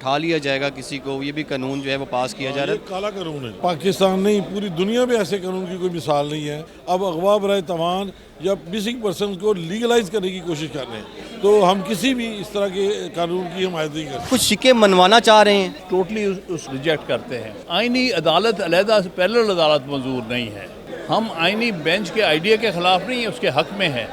اٹھا لیا جائے گا کسی کو، یہ بھی قانون جو ہے وہ پاس کیا جا رہا ہے. یہ کالا قانون ہے. پاکستان نہیں پوری دنیا میں ایسے قانون کی کوئی مثال نہیں ہے. اب اغوا برائے تاوان یا مسنگ پرسن کو لیگلائز کرنے کی کوشش کر رہے ہیں، تو ہم کسی بھی اس طرح کے قانون کی حمایت نہیں کرتے. کچھ شکے منوانا چاہ رہے ہیں. ٹوٹلی اس ریجیکٹ کرتے ہیں. آئینی عدالت علیحدہ سے پیرلل عدالت منظور نہیں ہے. ہم آئینی بینچ کے آئیڈیا کے خلاف نہیں ہیں، اس کے حق میں ہیں،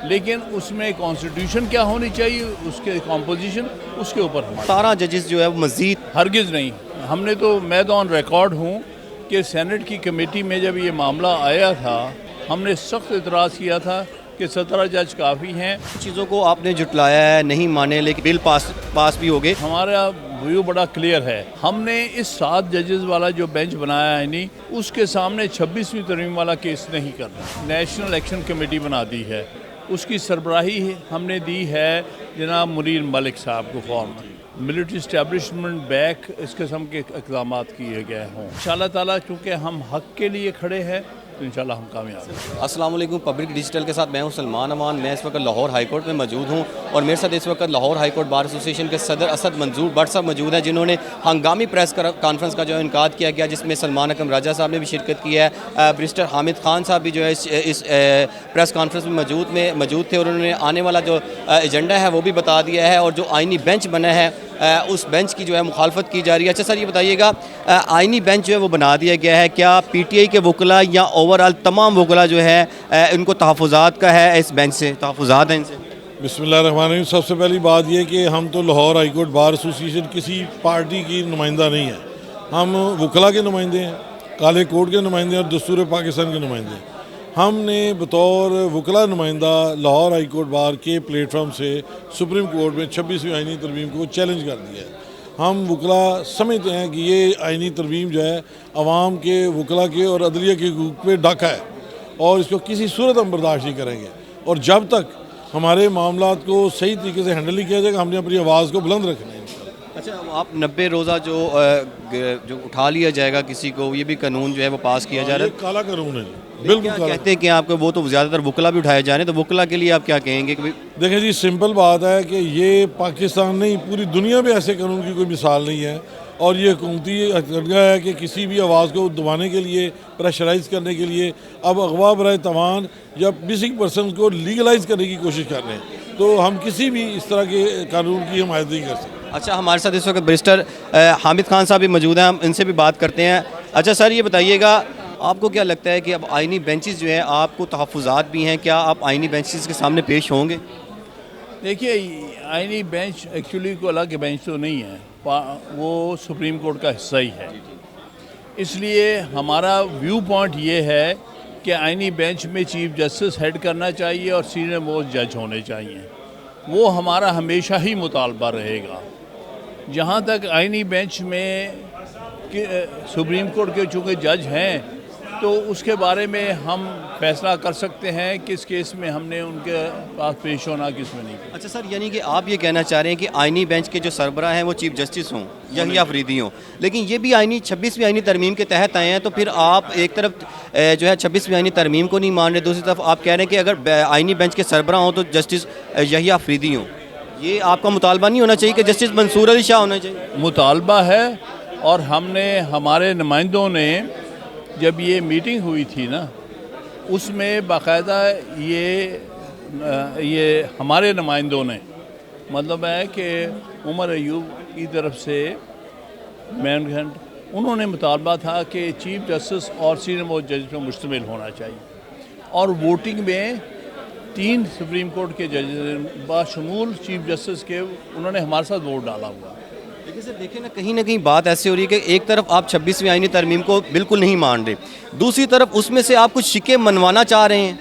لیکن اس میں کانسٹیٹیوشن کیا ہونی چاہیے، اس کے کمپوزیشن، اس کے اوپر ہمارا 17 ججز جو ہے وہ مزید ہرگز نہیں. ہم نے تو میں تو آن ریکارڈ ہوں کہ سینٹ کی کمیٹی میں جب یہ معاملہ آیا تھا ہم نے سخت اعتراض کیا تھا کہ 17 جج کافی ہیں. چیزوں کو آپ نے جھٹلایا ہے، نہیں مانے، لیکن بل پاس بھی ہو گئے. ہمارا ویو بڑا کلیئر ہے. ہم نے اس 7 ججز والا جو بینچ بنایا ہے نہیں، اس کے سامنے 26ویں ترمیم والا کیس نہیں کرنا. نیشنل الیکشن کمیٹی بنا دی ہے، اس کی سربراہی ہم نے دی ہے جناب منیر ملک صاحب کو. فارمر ملٹری اسٹیبلشمنٹ بیک اس قسم کے اقدامات کیے گئے ہوں. انشاءاللہ تعالیٰ چونکہ ہم حق کے لیے کھڑے ہیں تو انشاءاللہ ہم کامیاب ہیں. السلام علیکم. پبلک ڈیجیٹل کے ساتھ میں ہوں سلمان امان. میں اس وقت لاہور ہائی کورٹ میں موجود ہوں اور میرے ساتھ اس وقت لاہور ہائی کورٹ بار ایسوسی ایشن کے صدر اسد منظور بٹ صاحب موجود ہیں، جنہوں نے ہنگامی پریس کانفرنس کا جو انعقاد کیا گیا، جس میں سلمان اکرم راجہ صاحب نے بھی شرکت کی ہے. بریسٹر حامد خان صاحب بھی جو ہے اس پریس کانفرنس میں موجود تھے، اور انہوں نے آنے والا جو ایجنڈا ہے وہ بھی بتا دیا ہے، اور جو آئینی بینچ بنا ہے اس بینچ کی جو ہے مخالفت کی جا رہی ہے. اچھا سر، یہ بتائیے گا آئینی بینچ جو ہے وہ بنا دیا گیا ہے، کیا پی ٹی آئی کے وکلاء یا اوور آل تمام وکلاء جو ہے ان کو تحفظات کا ہے، اس بینچ سے تحفظات ہیں ان سے؟ بسم اللہ الرحمن الرحیم. سب سے پہلی بات یہ کہ ہم تو لاہور ہائی کورٹ بار ایسوسی ایشن کسی پارٹی کی نمائندہ نہیں ہے. ہم وکلاء کے نمائندے ہیں، کالے کوڈ کے نمائندے ہیں اور دستور پاکستان کے نمائندے ہیں. ہم نے بطور وکلاء نمائندہ لاہور ہائی کورٹ بار کے پلیٹ فارم سے سپریم کورٹ میں 26ویں آئینی ترمیم کو چیلنج کر دیا ہے. ہم وکلاء سمجھتے ہیں کہ یہ آئینی ترمیم جو ہے عوام کے، وکلاء کے اور عدلیہ کے حقوق پہ ڈاکہ ہے، اور اس کو کسی صورت ہم برداشت نہیں کریں گے. اور جب تک ہمارے معاملات کو صحیح طریقے سے ہینڈل نہیں کیا جائے گا، ہم نے اپنی آواز کو بلند رکھنا ہے. اچھا، آپ 90 روزہ جو اٹھا لیا جائے گا کسی کو، یہ بھی قانون جو ہے وہ پاس کیا جا رہا ہے. یہ کالا قانون ہے. بالکل کہتے ہیں کہ آپ کو وہ تو زیادہ تر وکلاء بھی اٹھائے جا رہے ہیں، تو وکلاء کے لیے آپ کیا کہیں گے؟ دیکھیں جی، سمپل بات ہے کہ یہ پاکستان نہیں پوری دنیا میں ایسے قانون کی کوئی مثال نہیں ہے، اور یہ حکومتی جگہ ہے کہ کسی بھی آواز کو دبانے کے لیے، پریشرائز کرنے کے لیے اب اغوا برائے تاوان یا مسنگ پرسن کو لیگلائز کرنے کی کوشش کر رہے ہیں، تو ہم کسی بھی اس طرح کے قانون کی حمایت نہیں کر سکتے. اچھا، ہمارے ساتھ اس وقت بریسٹر حامد خان صاحب بھی موجود ہیں، ہم ان سے بھی بات کرتے ہیں. اچھا سر، یہ بتائیے گا آپ کو کیا لگتا ہے کہ اب آئینی بینچز جو ہیں، آپ کو تحفظات بھی ہیں، کیا آپ آئینی بینچز کے سامنے پیش ہوں گے؟ دیکھیے، آئینی بینچ ایکچولی کوئی الگ بینچ تو نہیں ہے، وہ سپریم کورٹ کا حصہ ہی ہے. اس لیے ہمارا ویو پوائنٹ یہ ہے کہ آئینی بینچ میں چیف جسٹس ہیڈ کرنا چاہیے اور سینئر موسٹ جج ہونے چاہیے. وہ ہمارا ہمیشہ ہی مطالبہ رہے گا. جہاں تک آئینی بینچ میں سپریم کورٹ کے چونکہ جج ہیں، تو اس کے بارے میں ہم فیصلہ کر سکتے ہیں کس کیس میں ہم نے ان کے پاس پیش ہونا، کس میں نہیں. اچھا سر، یعنی کہ آپ یہ کہنا چاہ رہے ہیں کہ آئینی بینچ کے جو سربراہ ہیں وہ چیف جسٹس ہوں، یحییٰ افریدی ہوں، لیکن یہ بھی 26ویں آئینی ترمیم کے تحت آئے ہیں، تو پھر آپ ایک طرف جو ہے 26ویں آئینی ترمیم کو نہیں مان رہے، دوسری طرف آپ کہہ رہے ہیں کہ اگر آئینی بینچ کے سربراہ ہوں تو جسٹس یحییٰ افریدی ہوں. یہ آپ کا مطالبہ نہیں ہونا چاہیے کہ جسٹس منصور علی شاہ ہونا چاہیے؟ مطالبہ ہے، اور ہم نے ہمارے نمائندوں نے جب یہ میٹنگ ہوئی تھی نا، اس میں باقاعدہ یہ ہمارے نمائندوں نے، مطلب ہے کہ عمر ایوب کی طرف سے مینگھنٹ، انہوں نے مطالبہ تھا کہ چیف جسٹس اور سینئر موسٹ جج پر مشتمل ہونا چاہیے. اور ووٹنگ میں 3 سپریم کورٹ کے ججز باشمول چیف جسٹس کے، انہوں نے ہمارے ساتھ ووٹ ڈالا ہوا. لیکن سر دیکھیں نا، کہیں نہ کہیں بات ایسے ہو رہی ہے کہ ایک طرف آپ 26ویں آئینی ترمیم کو بالکل نہیں مان رہے، دوسری طرف اس میں سے آپ کچھ شکے منوانا چاہ رہے ہیں.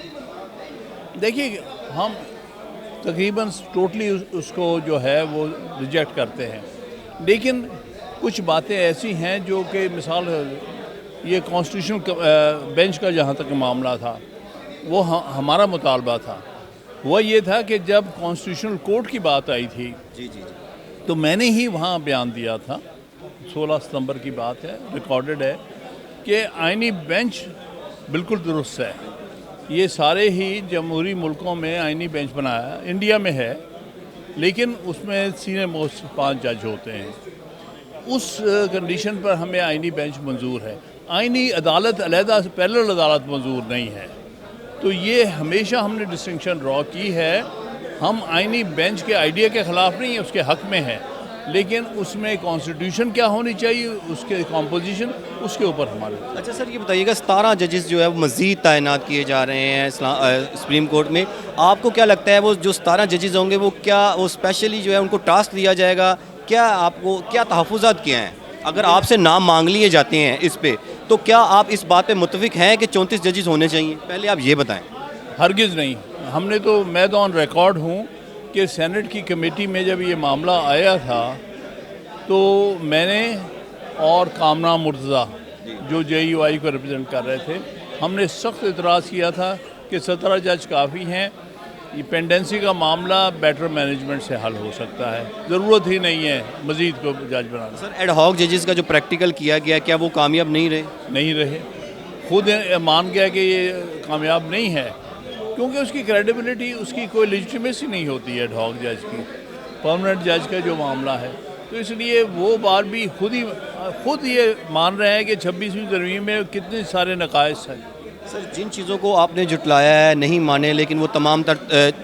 دیکھیے، ہم تقریباً ٹوٹلی اس کو جو ہے وہ ریجیکٹ کرتے ہیں، لیکن کچھ باتیں ایسی ہیں جو کہ مثال یہ کانسٹیٹیوشن بینچ کا جہاں تک معاملہ تھا، وہ ہمارا مطالبہ تھا. وہ یہ تھا کہ جب کانسٹیٹیوشنل کورٹ کی بات آئی تھی، تو میں نے ہی وہاں بیان دیا تھا، 16 ستمبر کی بات ہے، ریکارڈڈ ہے، کہ آئینی بینچ بالکل درست ہے. یہ سارے ہی جمہوری ملکوں میں آئینی بینچ بنایا، انڈیا میں ہے، لیکن اس میں سینئر موسٹ 5 جج ہوتے ہیں. اس کنڈیشن پر ہمیں آئینی بینچ منظور ہے. آئینی عدالت علیحدہ پیرلل عدالت منظور نہیں ہے. تو یہ ہمیشہ ہم نے ڈسٹنکشن ڈرا کی ہے. ہم آئینی بینچ کے آئیڈیا کے خلاف نہیں ہیں, اس کے حق میں ہیں, لیکن اس میں کانسٹیٹیوشن کیا ہونی چاہیے, اس کے کمپوزیشن, اس کے اوپر ہمارے. اچھا سر یہ بتائیے گا 17 ججز جو ہے وہ مزید تعینات کیے جا رہے ہیں سپریم کورٹ میں, آپ کو کیا لگتا ہے وہ جو 17 ججز ہوں گے وہ کیا وہ اسپیشلی جو ہے ان کو ٹاسک دیا جائے گا, کیا آپ کو کیا تحفظات کیا ہیں؟ اگر آپ سے نام مانگ لیے جاتے ہیں اس پہ تو کیا آپ اس بات پہ متفق ہیں کہ 34 ججز ہونے چاہیے؟ پہلے آپ یہ بتائیں. ہرگز نہیں. ہم نے تو, میں تو آن ریکارڈ ہوں کہ سینٹ کی کمیٹی میں جب یہ معاملہ آیا تھا تو میں نے اور کامنا مرتضی جو جے یو آئی کو ریپرزینٹ کر رہے تھے, ہم نے سخت اعتراض کیا تھا کہ 17 جج کافی ہیں, یہ پینڈنسی کا معاملہ بیٹر مینجمنٹ سے حل ہو سکتا ہے, ضرورت ہی نہیں ہے مزید کو جج بنانا. سر ایڈ ہاک ججز کا جو پریکٹیکل کیا گیا کیا وہ کامیاب نہیں رہے؟ نہیں رہے. خود مان گیا کہ یہ کامیاب نہیں ہے, کیونکہ اس کی کریڈیبلٹی, اس کی کوئی لیجیٹیمیسی نہیں ہوتی ہے ایڈ ہاک جج کی, پرماننٹ جج کا جو معاملہ ہے. تو اس لیے وہ بار بھی خود یہ مان رہے ہیں کہ 26ویں ترمیم میں کتنے سارے نقائص ہیں. سر جن چیزوں کو آپ نے جھٹلایا ہے نہیں مانے, لیکن وہ تمام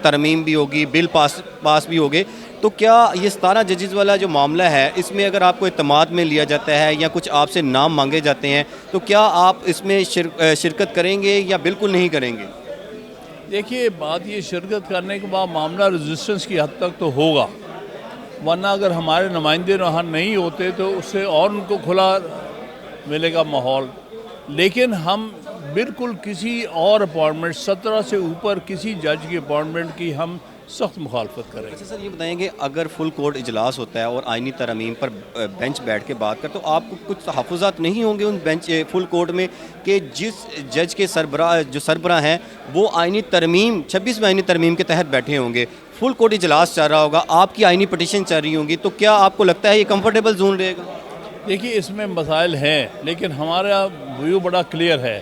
ترمیم بھی ہوگی, بل پاس بھی ہوگے, تو کیا یہ 17 ججز والا جو معاملہ ہے اس میں اگر آپ کو اعتماد میں لیا جاتا ہے یا کچھ آپ سے نام مانگے جاتے ہیں تو کیا آپ اس میں شرکت کریں گے یا بالکل نہیں کریں گے؟ دیکھیے بات یہ, شرکت کرنے کے بعد معاملہ ریزسٹنس کی حد تک تو ہوگا, ورنہ اگر ہمارے نمائندے وہاں نہیں ہوتے تو اس سے اور ان کو کھلا ملے گا ماحول. لیکن ہم بالکل کسی اور اپوائنٹمنٹ 17 سے اوپر کسی جج کی اپوائنٹمنٹ کی ہم سخت مخالفت کریں. اچھا سر یہ بتائیں گے اگر فل کورٹ اجلاس ہوتا ہے اور آئینی ترمیم پر بینچ بیٹھ کے بات کر تو آپ کو کچھ تحفظات نہیں ہوں گے ان بینچ فل کورٹ میں کہ جس جج کے سربراہ ہیں وہ آئینی ترمیم 26ویں آئینی ترمیم کے تحت بیٹھے ہوں گے, فل کورٹ اجلاس چل رہا ہوگا, آپ کی آئینی پٹیشن چل رہی ہوں گی, تو کیا آپ کو لگتا ہے یہ کمفرٹیبل زون رہے گا؟ دیکھیے اس میں مسائل ہیں, لیکن ہمارا ویو بڑا کلیئر ہے.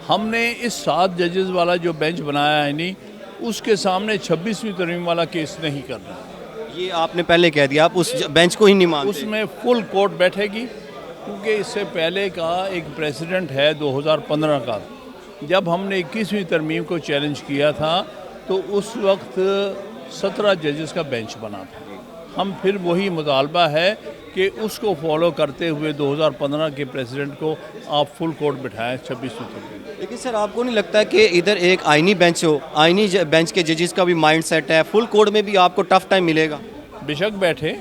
ہم نے اس 7 ججز والا جو بینچ بنایا ہے نہیں, اس کے سامنے 26ویں ترمیم والا کیس نہیں کرنا. یہ آپ نے پہلے کہہ دیا, آپ اس بینچ کو ہی نہیں مانتے. اس میں فل کورٹ بیٹھے گی, کیونکہ اس سے پہلے کا ایک پریسیڈنٹ ہے 2015 کا, جب ہم نے 21ویں ترمیم کو چیلنج کیا تھا تو اس وقت 17 ججز کا بینچ بنا تھا. ہم پھر وہی مطالبہ ہے کہ اس کو فالو کرتے ہوئے 2015 کے پریزیڈنٹ کو آپ فل کورٹ بٹھائیں 26ویں ترمیم. لیکن سر آپ کو نہیں لگتا کہ ادھر ایک آئینی بینچ ہو, آئینی بینچ کے ججز کا بھی مائنڈ سیٹ ہے, فل کورٹ میں بھی آپ کو ٹف ٹائم ملے گا؟ بے شک بیٹھے,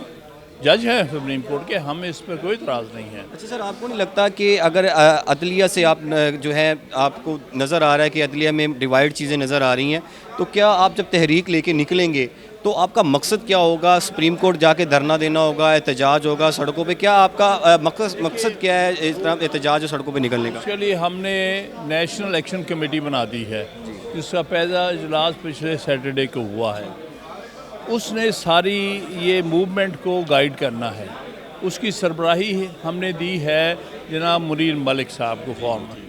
جج ہیں سپریم کورٹ کے, ہم اس پر کوئی اعتراض نہیں ہے. اچھا سر آپ کو نہیں لگتا کہ اگر عدلیہ سے آپ جو ہے آپ کو نظر آ رہا ہے کہ عدلیہ میں ڈیوائڈ چیزیں نظر آ رہی ہیں, تو کیا آپ جب تحریک لے کے نکلیں گے تو آپ کا مقصد کیا ہوگا؟ سپریم کورٹ جا کے دھرنا دینا ہوگا, احتجاج ہوگا سڑکوں پہ, کیا آپ کا مقصد کیا ہے اس طرح احتجاج اور سڑکوں پہ نکلنے کا؟ اس کے لیے ہم نے نیشنل ایکشن کمیٹی بنا دی ہے, جس کا پہلا اجلاس پچھلے سیٹرڈے کو ہوا ہے. اس نے ساری یہ موومنٹ کو گائیڈ کرنا ہے. اس کی سربراہی ہم نے دی ہے جناب منیر ملک صاحب کو فارمر,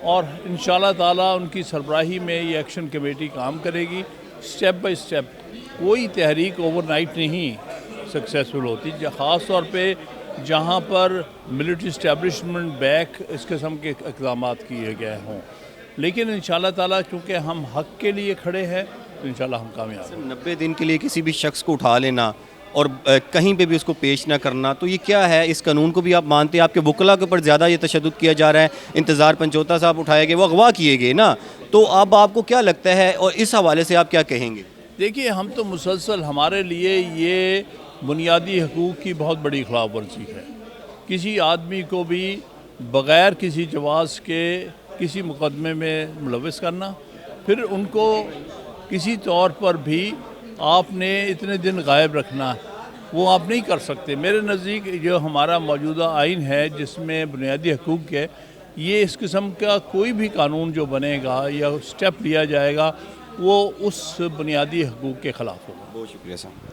اور انشاءاللہ تعالیٰ ان کی سربراہی میں یہ ایکشن کمیٹی کام کرے گی سٹیپ بائی سٹیپ. کوئی تحریک اوور نائٹ نہیں سکسیسفل ہوتی, خاص طور پہ جہاں پر ملٹری اسٹیبلشمنٹ بیک اس قسم کے اقدامات کیے گئے ہوں. لیکن انشاءاللہ تعالیٰ چونکہ ہم حق کے لیے کھڑے ہیں تو انشاءاللہ ہم کامیاب ہیں. 90 دن کے لیے کسی بھی شخص کو اٹھا لینا اور کہیں پہ بھی اس کو پیش نہ کرنا, تو یہ کیا ہے؟ اس قانون کو بھی آپ مانتے ہیں؟ آپ کے وکلاء کے اوپر زیادہ یہ تشدد کیا جا رہا ہے. انتظار پنچوتا صاحب اٹھائے گئے, وہ اغوا کیے گئے نا, تو اب آپ کو کیا لگتا ہے اور اس حوالے سے آپ کیا کہیں گے؟ دیکھیے ہم تو مسلسل, ہمارے لیے یہ بنیادی حقوق کی بہت بڑی خلاف ورزی ہے. کسی آدمی کو بھی بغیر کسی جواز کے کسی مقدمے میں ملوث کرنا, پھر ان کو کسی طور پر بھی آپ نے اتنے دن غائب رکھنا, وہ آپ نہیں کر سکتے. میرے نزدیک جو ہمارا موجودہ آئین ہے جس میں بنیادی حقوق ہے, یہ اس قسم کا کوئی بھی قانون جو بنے گا یا اسٹیپ لیا جائے گا وہ اس بنیادی حقوق کے خلاف ہوگا. بہت شکریہ صاحب.